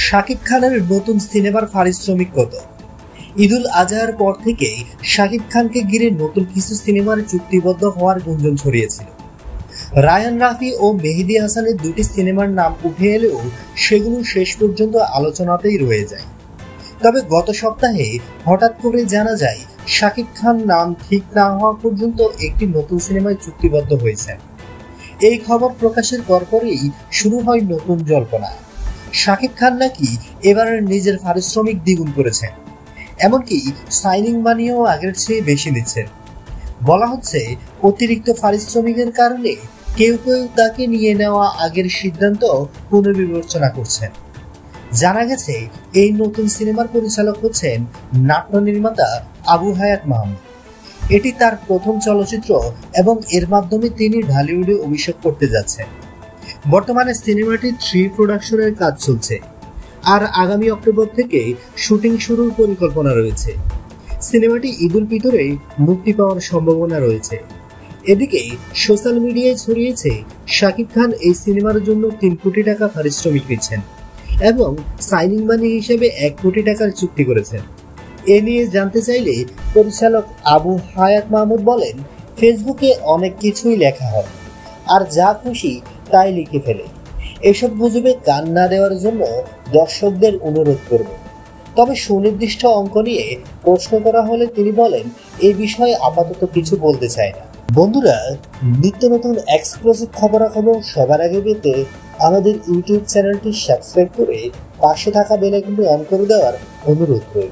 শাকিব খানের নতুন সিনেমার পারিশ্রমিক কত? ঈদুল আজহার পর থেকেই শাকিব খানকে ঘিরে নতুন কিছু সিনেমার চুক্তিবদ্ধ হওয়ার গুঞ্জন ছড়িয়েছিল। রায়ান রাফি ও মেহেদী হাসানের দুটি সিনেমার নাম উঠে এলেও সেগুলো শেষ পর্যন্ত আলোচনাতেই রয়ে যায়। তবে গত সপ্তাহে হঠাৎ করে জানা যায় শাকিব খান নাম ঠিক না হওয়া পর্যন্ত একটি নতুন সিনেমায় চুক্তিবদ্ধ হয়েছেন। এই খবর প্রকাশের পরপরই শুরু হয় নতুন জল্পনা। শাকিব খান নাকি এবার নিজের পারিশ্রমিক দ্বিগুণ করেছেন, এমনকি সাইনিং মানিও আগের চেয়ে বেশি নিচ্ছেন। বলা হচ্ছে অতিরিক্ত পারিশ্রমিকের কারণে কেউ কেউ তাকে নিয়ে নেওয়া আগের সিদ্ধান্ত পুনর্বিবেচনা করছেন। জানা গেছে এই নতুন সিনেমার পরিচালক হচ্ছেন নাট্য নির্মাতা আবু হায়াত মাহমুদ। এটি তার প্রথম চলচ্চিত্র এবং এর মাধ্যমে তিনি ঢালিউডে অভিষেক করতে যাচ্ছেন। বর্তমানে সিনেমাটি 3 প্রোডাকশনের কাজ চলছে, আর আগামী অক্টোবর থেকে শুটিং শুরুর পরিকল্পনা রয়েছে। সিনেমাটি ঈদুল ফিতরে মুক্তি পাওয়ার সম্ভাবনা রয়েছে। এদিকে সোশ্যাল মিডিয়ায় ছড়িয়েছে শাকিব খান এই সিনেমার জন্য 3 কোটি টাকা পারিশ্রমিক নিচ্ছেন এবং সাইনিং মানি হিসেবে 1 কোটি টাকার চুক্তি করেছেন। এ নিয়ে জানতে চাইলে পরিচালক আবু হায়াত মাহমুদ বলেন, ফেসবুকে অনেক কিছুই লেখা হয়, আর যা খুশি তাই লিখে ফেলে। এসব গুজবে কান না দেওয়ার জন্য দর্শকদের অনুরোধ করব। তবে সুনির্দিষ্ট অঙ্ক নিয়ে প্রশ্ন করা হলে তিনি বলেন, এই বিষয়ে আপাতত কিছু বলতে চায় না। বন্ধুরা, নিত্য নতুন এক্সক্লুসিভ খবরাখবর সবার আগে পেতে আমাদের ইউটিউব চ্যানেলটি সাবস্ক্রাইব করে পাশে থাকা বেল আইকনটি অন করে দেওয়ার অনুরোধ করি।